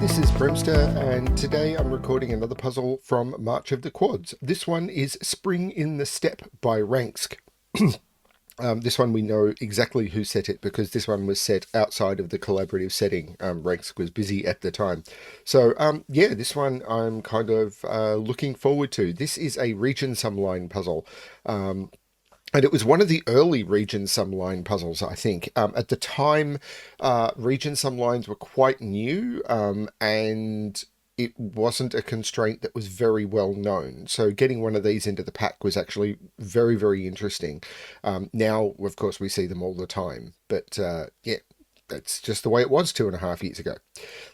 this is BremSter, and today I'm recording another puzzle from March of the Quads. This one is Spring in the Step by Ranksk. This one we know exactly who set it because this one was set outside of the collaborative setting. Ranksk was busy at the time. So yeah, this one I'm kind of looking forward to. This is a region sum line puzzle. And it was one of the early region sum line puzzles, I think. At the time, region sum lines were quite new, and it wasn't a constraint that was very well known. So getting one of these into the pack was actually very, very interesting. Now, of course, we see them all the time. But yeah, that's just the way it was 2.5 years ago.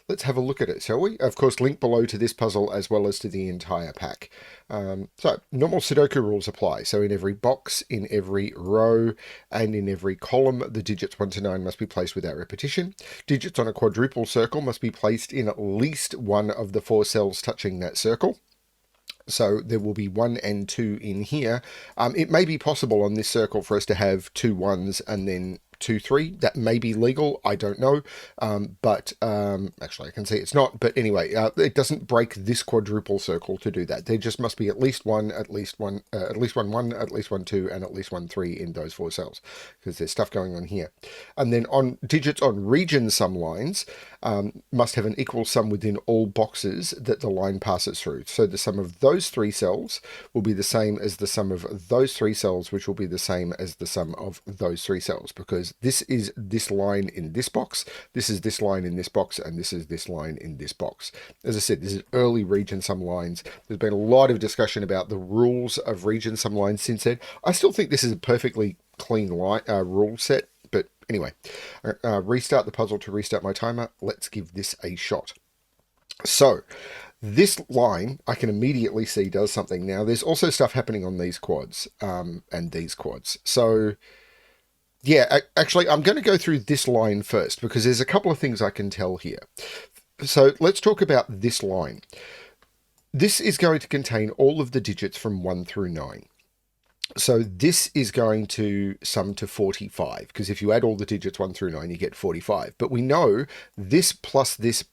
Let's have a look at it, shall we? Of course, link below to this puzzle as well as to the entire pack. So, normal Sudoku rules apply. So in every box, in every row, and in every column, the digits 1 to 9 must be placed without repetition. Digits on a quadruple circle must be placed in at least one of the 4 cells touching that circle. So there will be 1 and 2 in here. It may be possible on this circle for us to have 2 1s and then 2 3. That may be legal, I don't know, but actually I can see it's not. But anyway, it doesn't break this quadruple circle to do that. There just must be at least one, at least one 1, at least one 2, and at least one 3 in those 4 cells, because there's stuff going on here. And then on digits on region sum lines must have an equal sum within all boxes that the line passes through. So the sum of those 3 cells will be the same as the sum of those 3 cells, which will be the same as the sum of those 3 cells, because this is this line in this box, this is this line in this box, and this is this line in this box. As I said, this is early region sum lines. There's been a lot of discussion about the rules of region sum lines since then. I still think this is a perfectly clean rule set, but anyway, restart the puzzle to restart my timer. Let's give this a shot. So this line I can immediately see does something. Now there's also stuff happening on these quads and these quads. So yeah, actually, I'm going to go through this line first because there's a couple of things I can tell here. So let's talk about this line. This is going to contain all of the digits from 1 through 9. So this is going to sum to 45, because if you add all the digits 1 through 9, you get 45. But we know this plus this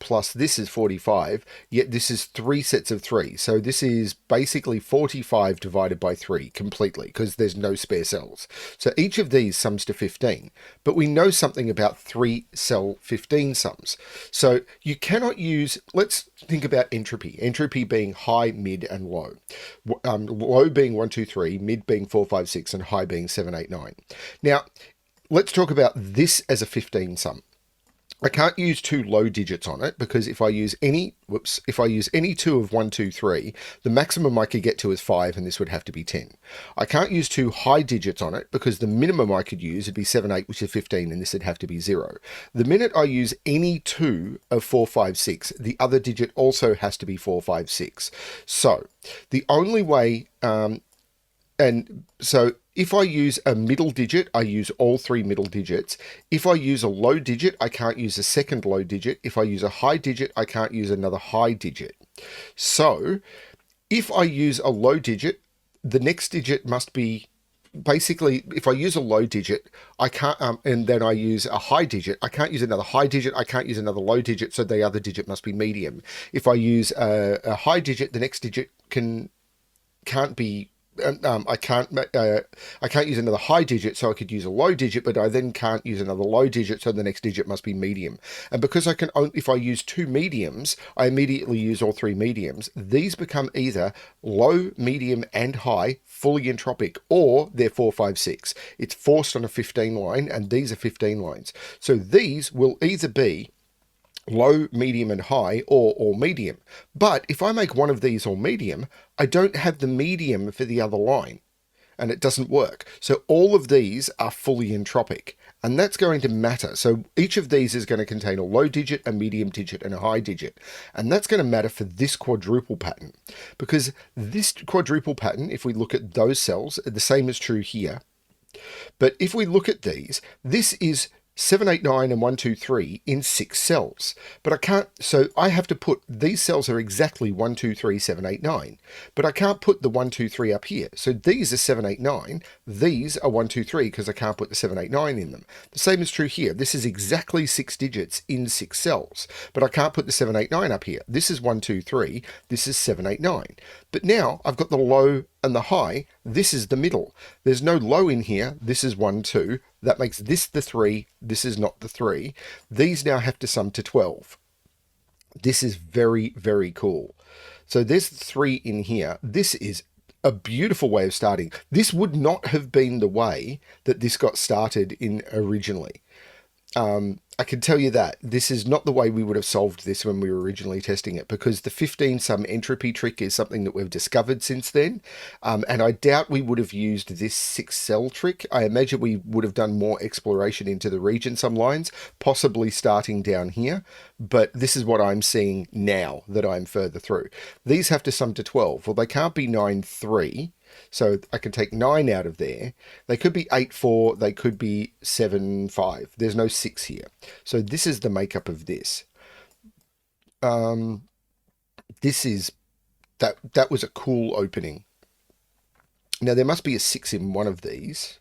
is 45, yet this is 3 sets of 3. So this is basically 45 divided by 3 completely, because there's no spare cells. So each of these sums to 15. But we know something about 3 cell 15 sums. So you cannot use, let's think about entropy. Entropy being high, mid, and low. Low being 1, 2, 3, mid being 4, 5, 6, and high being 7, 8, 9. Now, let's talk about this as a 15 sum. I can't use 2 low digits on it because if I use any 2 of 1, 2, 3, the maximum I could get to is 5, and this would have to be 10. I can't use 2 high digits on it because the minimum I could use would be 7, 8, which is 15, and this would have to be 0. The minute I use any 2 of 4, 5, 6, the other digit also has to be 4, 5, 6. So the only way, and so if I use a middle digit, I use all 3 middle digits. If I use a low digit, I can't use a second low digit. If I use a high digit, I can't use another high digit. So if I use a low digit, the next digit must be, basically, if I use a low digit, I can't, and then I use a high digit, I can't use another high digit, I can't use another low digit, so the other digit must be medium. If I use a high digit, the next digit can't be, I can't use another high digit, so I could use a low digit, but I then can't use another low digit, so the next digit must be medium. And because I can only, if I use 2 mediums, I immediately use all 3 mediums. These become either low, medium, and high, fully entropic, or they're 4, 5, 6. It's forced on a 15 line, and these are 15 lines. So these will either be low, medium, and high, or all medium. But if I make one of these all medium, I don't have the medium for the other line, and it doesn't work. So all of these are fully entropic, and that's going to matter. So each of these is going to contain a low digit, a medium digit, and a high digit. And that's going to matter for this quadruple pattern, because this quadruple pattern, if we look at those cells, the same is true here. But if we look at these, this is 789 and 123 in 6 cells. But I can't, so I have to put, these cells are exactly 1, 2, 3, 7, 8, 9. But I can't put the 1, 2, 3 up here. So these are 7, 8, 9. These are 1, 2, 3 because I can't put the 7, 8, 9 in them. The same is true here. This is exactly 6 digits in 6 cells. But I can't put the 7, 8, 9 up here. This is 1, 2, 3. This is 7, 8, 9. But now I've got the low and the high. This is the middle. There's no low in here. This is 1, 2. That makes this the 3. This is not the 3. These now have to sum to 12. This is very, very cool. So there's 3 in here. This is a beautiful way of starting. This would not have been the way that this got started in originally. I can tell you that this is not the way we would have solved this when we were originally testing it, because the 15 sum entropy trick is something that we've discovered since then. And I doubt we would have used this 6 cell trick. I imagine we would have done more exploration into the region sum lines, possibly starting down here. But this is what I'm seeing now that I'm further through. These have to sum to 12. Well, they can't be 9, 3. So I can take 9 out of there. They could be 8, 4. They could be 7, 5. There's no 6 here. So this is the makeup of this. This is, that was a cool opening. Now there must be a 6 in one of these.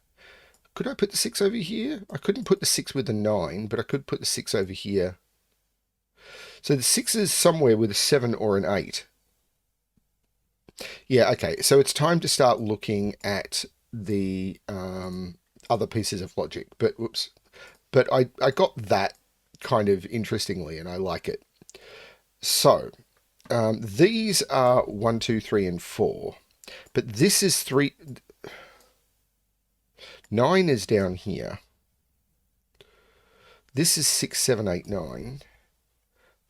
Could I put the 6 over here? I couldn't put the 6 with a 9, but I could put the 6 over here. So the 6 is somewhere with a 7 or an 8. Yeah, okay, so it's time to start looking at the other pieces of logic. But whoops. But I got that kind of interestingly, and I like it. So these are 1, 2, 3, and 4. But this is 3. 9 is down here. This is 6, 7, 8, 9.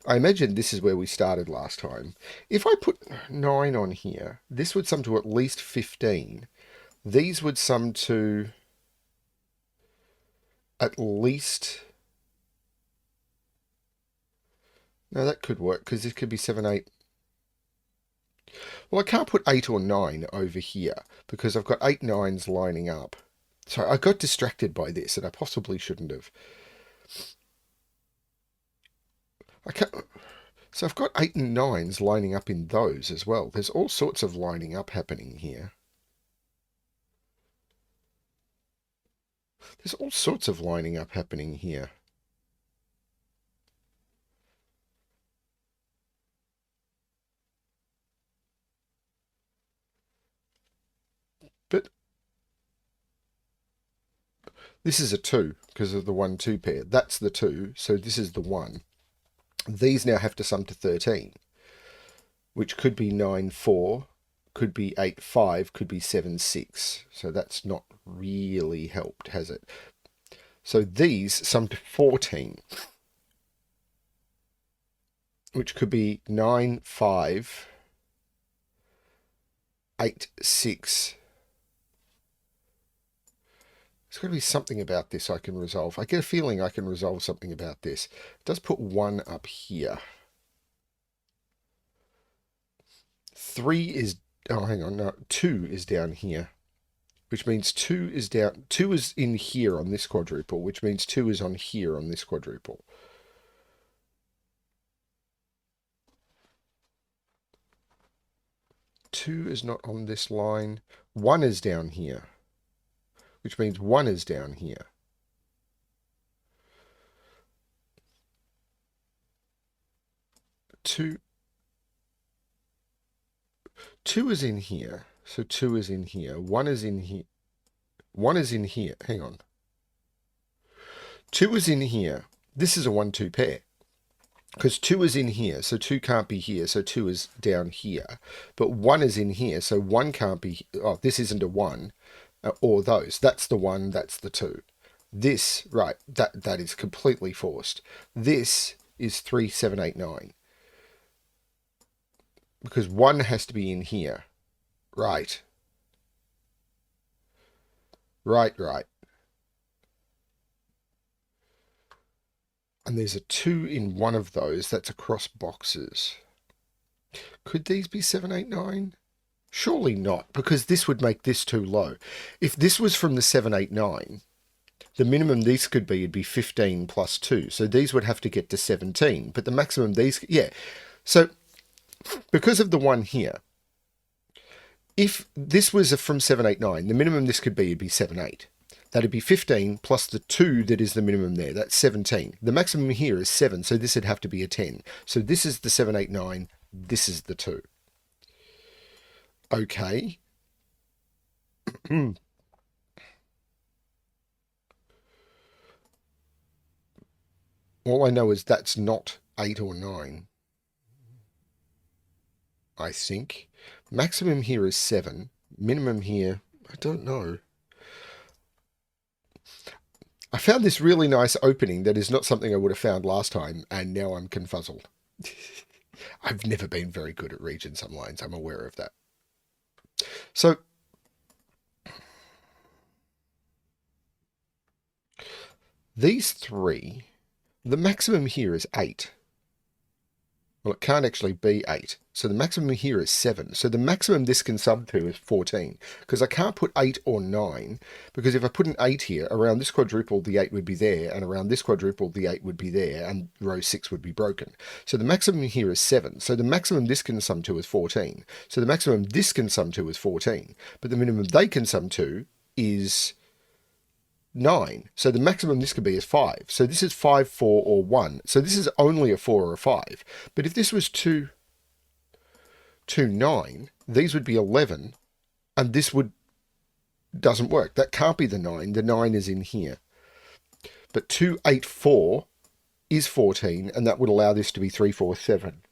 I imagine this is where we started last time. If I put 9 on here, this would sum to at least 15. These would sum to at least... No, that could work, because this could be 7, 8. Well, I can't put 8 or 9 over here, because I've got 8 9s lining up. So I got distracted by this, and I possibly shouldn't have. So I've got 8 and 9s lining up in those as well. There's all sorts of lining up happening here. There's all sorts of lining up happening here. But this is a 2 because of the 1, 2 pair. That's the 2, so this is the 1. These now have to sum to 13, which could be 9, 4, could be 8, 5, could be 7, 6. So that's not really helped, has it? So these sum to 14, which could be 9, 5, 8, 6. There's got to be something about this I can resolve. I get a feeling I can resolve something about this. It does put 1 up here. 3 is... Oh, hang on. No, 2 is down here. Which means 2 is down... 2 is in here on this quadruple, which means 2 is on here on this quadruple. Two is not on this line. 1 is down here, which means 1 is down here. Two is in here, so 2 is in here. 1 is in here. 1 is in here. Hang on. 2 is in here. This is a 1, 2 pair. Because 2 is in here, so 2 can't be here, so 2 is down here. But 1 is in here, so 1 can't be... Oh, this isn't a 1. Or those. That's the 1, that's the 2. This, right, that is completely forced. This is 3, 7, 8, 9. Because 1 has to be in here. Right. Right. And there's a 2 in one of those. That's across boxes. Could these be 7, 8, 9? Surely not, because this would make this too low. If this was from the 7, 8, 9, the minimum these could be would be 15 plus 2. So these would have to get to 17. But the maximum these, yeah. So because of the one here, if this was from 7, 8, 9, the minimum this could be would be 7, 8. That'd be 15 plus the 2 that is the minimum there. That's 17. The maximum here is 7, so this would have to be a 10. So this is the 7, 8, 9. This is the 2. Okay. All I know is that's not 8 or 9. I think. Maximum here is 7. Minimum here, I don't know. I found this really nice opening that is not something I would have found last time, and now I'm confuzzled. I've never been very good at region sum lines, I'm aware of that. So, these three, the maximum here is 8. Well, it can't actually be 8. So the maximum here is 7. So the maximum this can sum to is 14. Because I can't put 8 or 9. Because if I put an 8 here, around this quadruple, the 8 would be there. And around this quadruple, the 8 would be there. And row 6 would be broken. So the maximum here is 7. So the maximum this can sum to is 14. So the maximum this can sum to is 14. But the minimum they can sum to is 9. So the maximum this could be is 5. So this is 5, 4, or 1. So this is only a 4 or a 5. But if this was 2, 9, these would be 11, and this doesn't work. That can't be the 9. The 9 is in here. But 2, 8, 4 is 14, and that would allow this to be 3, 4, 7.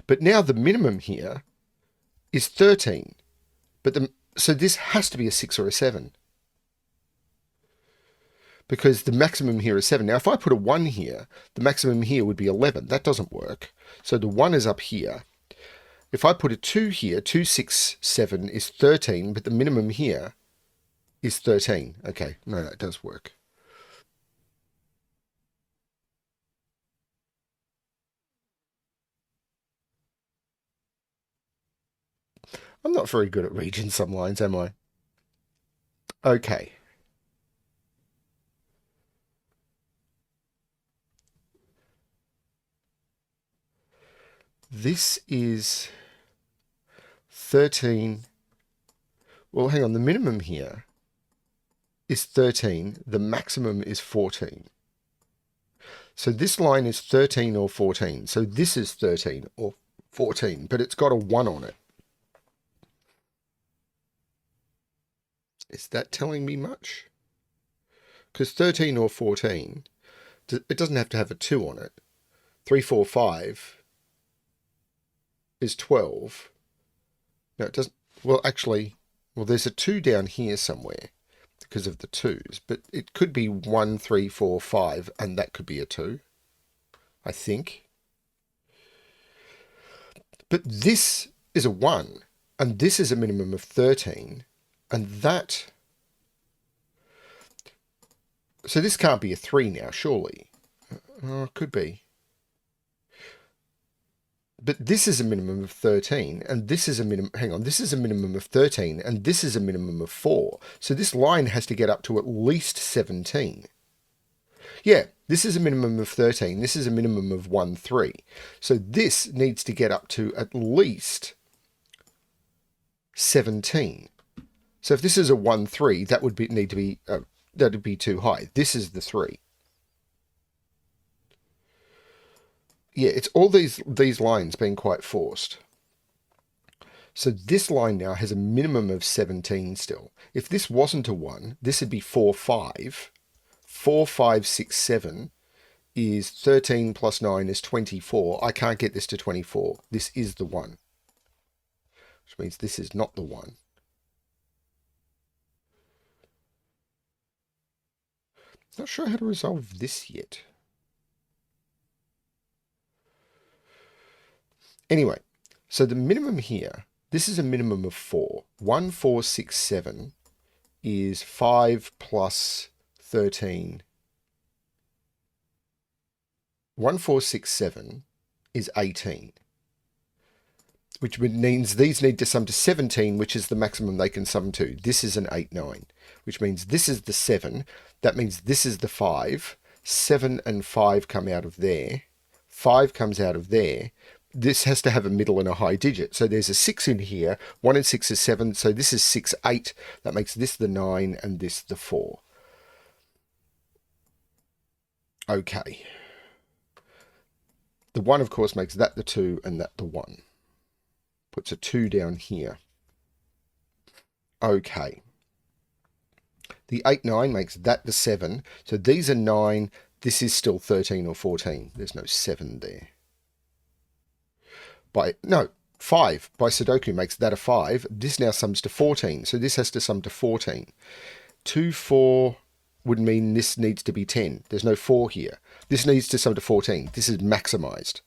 But now the minimum here is 13. So this has to be a 6 or a 7. Because the maximum here is 7. Now, if I put a 1 here, the maximum here would be 11. That doesn't work. So the 1 is up here. If I put a 2 here, 2, 6, 7 is 13, but the minimum here is 13. Okay, no, that does work. I'm not very good at region sum lines, am I? Okay. This is 13. Well, hang on. The minimum here is 13. The maximum is 14. So this line is 13 or 14. So this is 13 or 14, but it's got a 1 on it. Is that telling me much? Because 13 or 14, it doesn't have to have a 2 on it. 3, 4, 5 is 12. No, it doesn't. Well, actually, there's a 2 down here somewhere because of the 2s, but it could be 1, 3, 4, 5, and that could be a 2, I think. But this is a 1, and this is a minimum of 13, and that... So this can't be a 3 now, surely. Oh, it could be. But this is a minimum of 13, and this is a minimum... Hang on, this is a minimum of 13, and this is a minimum of 4. So this line has to get up to at least 17. Yeah, this is a minimum of 13. This is a minimum of 1, 3. So this needs to get up to at least 17. So if this is a 1, 3, that would need to be... that would be too high. This is the 3. Yeah, it's all these lines being quite forced. So this line now has a minimum of 17 still. If this wasn't a 1, this would be 4, 5. 4, 5, 6, 7 is 13 plus 9 is 24. I can't get this to 24. This is the 1. Which means this is not the 1. Not sure how to resolve this yet. Anyway, so the minimum here, this is a minimum of 4. 1, 4, 6, 7 is 5 plus 13. 1, 4, 6, 7 is 18. which means these need to sum to 17, which is the maximum they can sum to. This is an 8, 9, which means this is the 7. That means this is the 5. 7 and 5 come out of there. 5 comes out of there. This has to have a middle and a high digit. So there's a 6 in here. 1 and 6 is 7. So this is 6, 8. That makes this the 9 and this the 4. Okay. The 1, of course, makes that the 2 and that the 1. Puts a 2 down here. Okay. The 8, 9 makes that the 7. So these are 9. This is still 13 or 14. There's no 7 there. 5 by Sudoku makes that a 5. This now sums to 14. So this has to sum to 14. 2, 4 would mean this needs to be 10. There's no 4 here. This needs to sum to 14. This is maximized.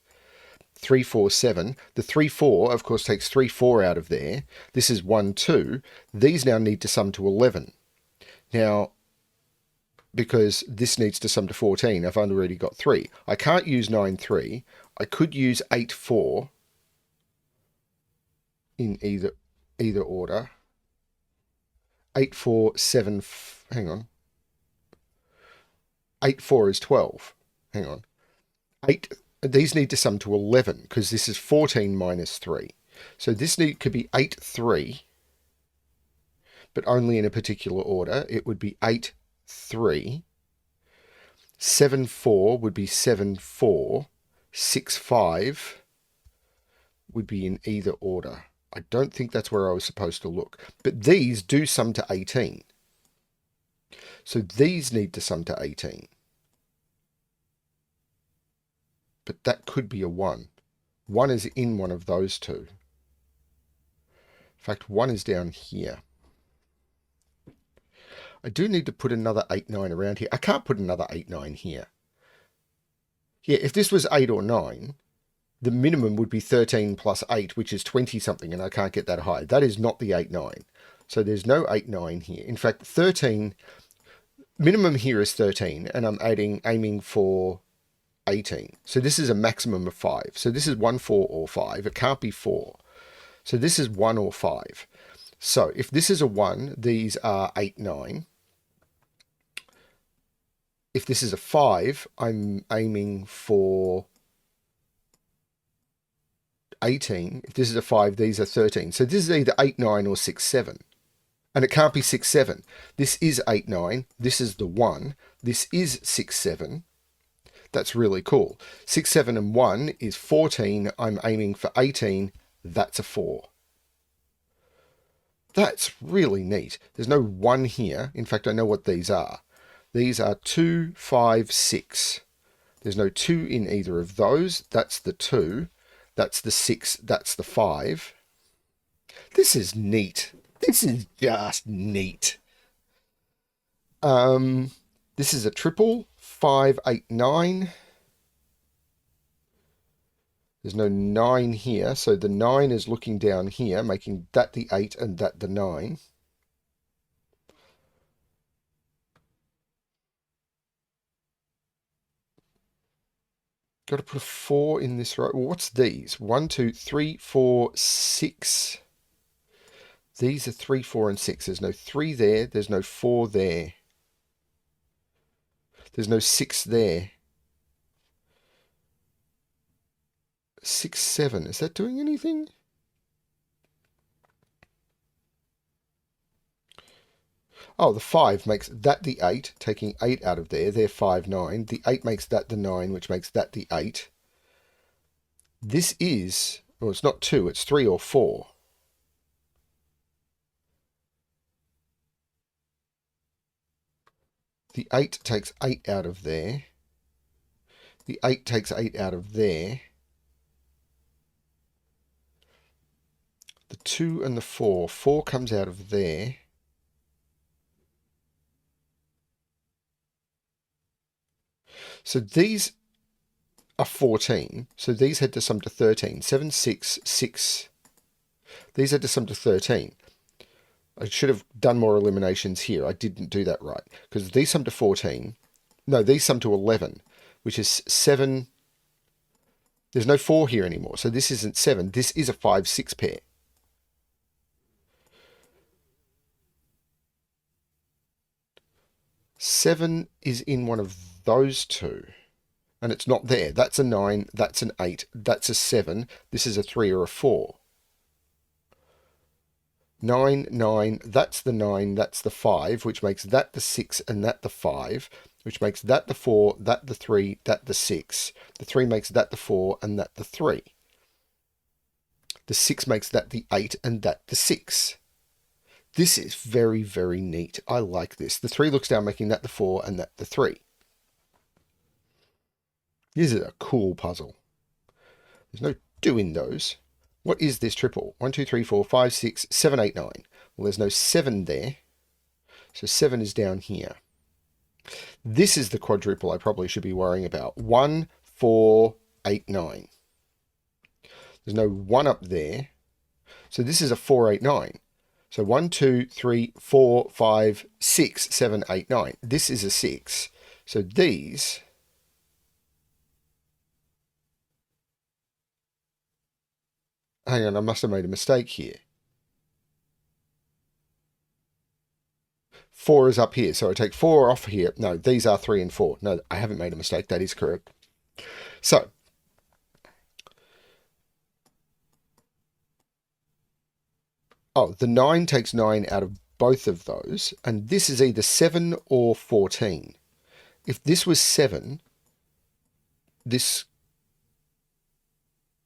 3, 4, 7. The 3, 4, of course, takes 3, 4 out of there. This is 1, 2. These now need to sum to 11. Now, because this needs to sum to 14, I've already got 3. I can't use 9, 3. I could use 8, 4 in either order. 8, 4, 7, hang on. 8, 4 is 12. Hang on. 8. These need to sum to 11 because this is 14 minus 3. So this could be 8, 3, but only in a particular order. It would be 8, 3. 7, 4 would be 7, 4. 6, 5 would be in either order. I don't think that's where I was supposed to look. But these do sum to 18. So these need to sum to 18. But that could be a 1. 1 is in one of those two. In fact, 1 is down here. I do need to put another 8, 9 around here. I can't put another 8, 9 here. Yeah, if this was 8 or 9, the minimum would be 13 plus 8, which is 20-something, and I can't get that high. That is not the 8, 9. So there's no 8, 9 here. In fact, 13, minimum here is 13, and I'm aiming for 18. So this is a maximum of 5. So this is 1, 4, or 5. It can't be 4. So this is 1 or 5. So if this is a 1, these are 8, 9. If this is a 5, I'm aiming for 18. If this is a 5, these are 13. So this is either 8, 9 or 6, 7. And it can't be 6, 7. This is 8, 9. This is the 1. This is 6, 7. That's really cool. 6, 7 and 1 is 14. I'm aiming for 18. That's a 4. That's really neat. There's no 1 here. In fact, I know what these are. These are 2, 5, 6. There's no 2 in either of those. That's the 2. That's the 6. That's the 5. This is neat. This is just neat. This is a triple. 5, 8, 9. There's no 9 here, so the 9 is looking down here, making that the 8 and that the 9. Got to put a 4 in this row. Well, what's these? 1, 2, 3, 4, 6. These are 3, 4, and 6. There's no 3 there. There's no 4 there. There's no 6 there. 6, 7. Is that doing anything? Oh, the 5 makes that the 8, taking 8 out of there. They're 5, 9. The 8 makes that the 9, which makes that the 8. This is, well, it's not 2, it's 3 or 4. The 8 takes 8 out of there. The 8 takes 8 out of there. The 2 and the 4. 4 comes out of there. So these are 14. So these had to sum to 13. 7, 6, 6. These had to sum to 13. I should have done more eliminations here. I didn't do that right. Because these sum to 14. No, these sum to 11, which is 7, There's no 4 here anymore, so this isn't 7. This is a 5-6 pair. Seven is in one of those two, and it's not there. That's a 9, that's an 8, that's a 7. This is a 3 or a 4. 9, 9, that's the 9, that's the 5, which makes that the 6 and that the 5, which makes that the 4, that the 3, that the 6. The 3 makes that the 4 and that the 3. The 6 makes that the 8 and that the 6. This is very, very neat. I like this. The 3 looks down, making that the 4 and that the 3. This is a cool puzzle. There's no doing those. What is this triple? 1, 2, 3, 4, 5, 6, 7, 8, 9. Well, there's no 7 there. So 7 is down here. This is the quadruple I probably should be worrying about. 1, 4, 8, 9. There's no 1 up there. So this is a 4, 8, 9. So 1, 2, 3, 4, 5, 6, 7, 8, 9. This is a 6. So these... Hang on, I must have made a mistake here. 4 is up here, so I take 4 off here. No, these are 3 and 4. No, I haven't made a mistake. That is correct. So, oh, the 9 takes 9 out of both of those, and this is either 7 or 14. If this was 7, this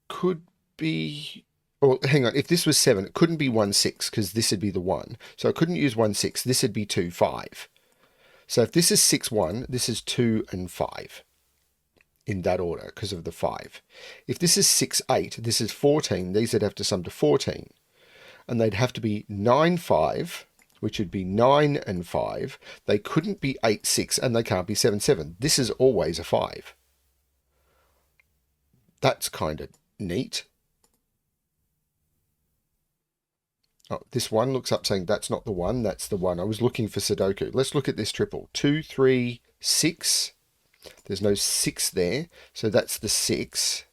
could be... Oh, hang on. If this was 7, it couldn't be 1, 6, because this would be the 1. So I couldn't use 1, 6. This would be 2, 5. So if this is 6, 1, this is 2 and 5 in that order because of the 5. If this is 6, 8, this is 14. These would have to sum to 14. And they'd have to be 9, 5, which would be 9 and 5. They couldn't be 8, 6, and they can't be 7, 7. This is always a 5. That's kind of neat. Oh, this one looks up saying that's not the one, that's the one. I was looking for Sudoku. Let's look at this triple. 2, 3, 6. There's no 6 there, so that's the 6.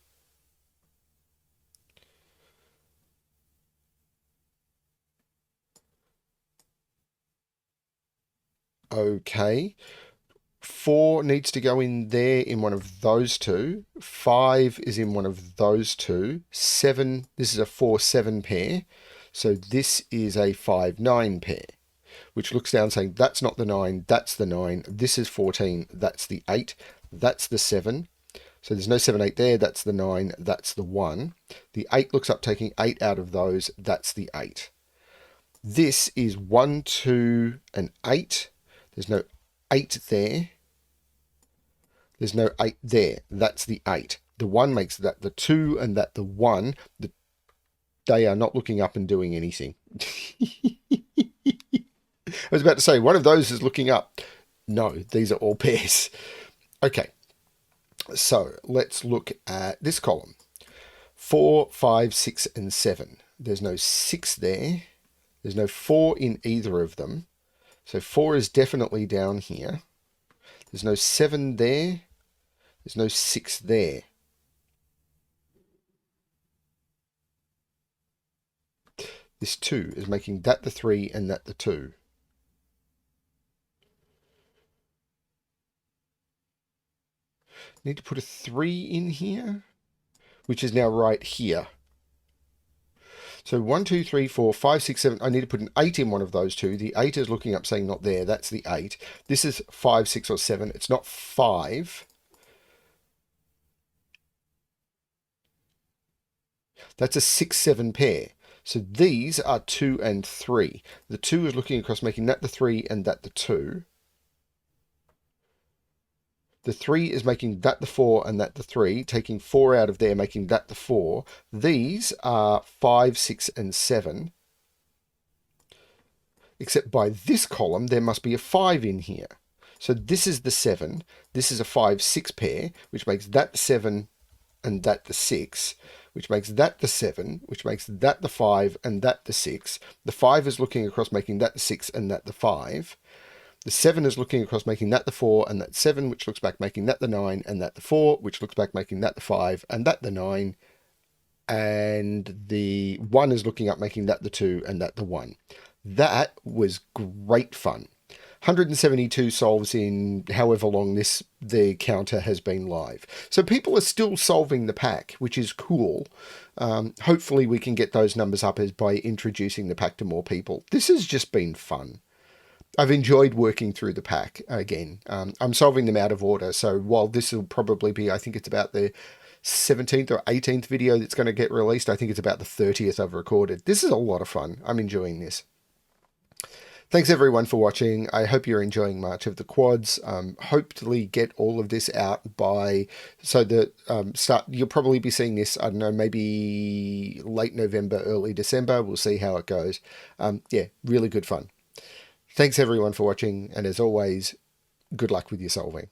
Okay. 4 needs to go in there in one of those two. 5 is in one of those two. 7, this is a 4, 7 pair. So this is a 5, 9 pair, which looks down saying that's not the 9, that's the 9, this is 14, that's the 8, that's the 7. So there's no 7, 8 there, that's the 9, that's the 1. The 8 looks up taking 8 out of those, that's the 8. This is 1, 2, and 8. There's no 8 there. There's no 8 there, that's the 8. The 1 makes that the 2 and that the 1. They are not looking up and doing anything. I was about to say, one of those is looking up. No, these are all pairs. Okay, so let's look at this column. 4, 5, 6, and 7. There's no 6 there. There's no 4 in either of them. So 4 is definitely down here. There's no 7 there. There's no 6 there. This 2 is making that the 3 and that the 2. Need to put a 3 in here, which is now right here. So 1, 2, 3, 4, 5, 6, 7. I need to put an 8 in one of those two. The 8 is looking up saying not there. That's the 8. This is 5, 6, or 7. It's not 5. That's a 6, 7 pair. So these are 2 and 3. The 2 is looking across, making that the 3 and that the 2. The 3 is making that the 4 and that the 3, taking 4 out of there, making that the 4. These are 5, 6, and 7. Except by this column, there must be a 5 in here. So this is the 7. This is a 5, 6 pair, which makes that the 7 and that the 6, which makes that the 7, which makes that the 5 and that the 6. The 5 is looking across, making that the 6 and that the 5. The 7 is looking across, making that the 4, and that 7, which looks back, making that the 9, and that the 4, which looks back, making that the 5, and that the 9, and the 1 is looking up, making that the 2, and that the 1. That was great fun. 172 solves in however long the counter has been live. So people are still solving the pack, which is cool. Hopefully we can get those numbers up by introducing the pack to more people. This has just been fun. I've enjoyed working through the pack again. I'm solving them out of order, so while this will probably be, I think it's about the 17th or 18th video that's going to get released, I think it's about the 30th I've recorded. This is a lot of fun. I'm enjoying this. Thanks everyone for watching. I hope you're enjoying March of the Quads. Hopefully get all of this out by, so that you'll probably be seeing this, I don't know, maybe late November, early December. We'll see how it goes. Yeah, really good fun. Thanks everyone for watching, and as always, good luck with your solving.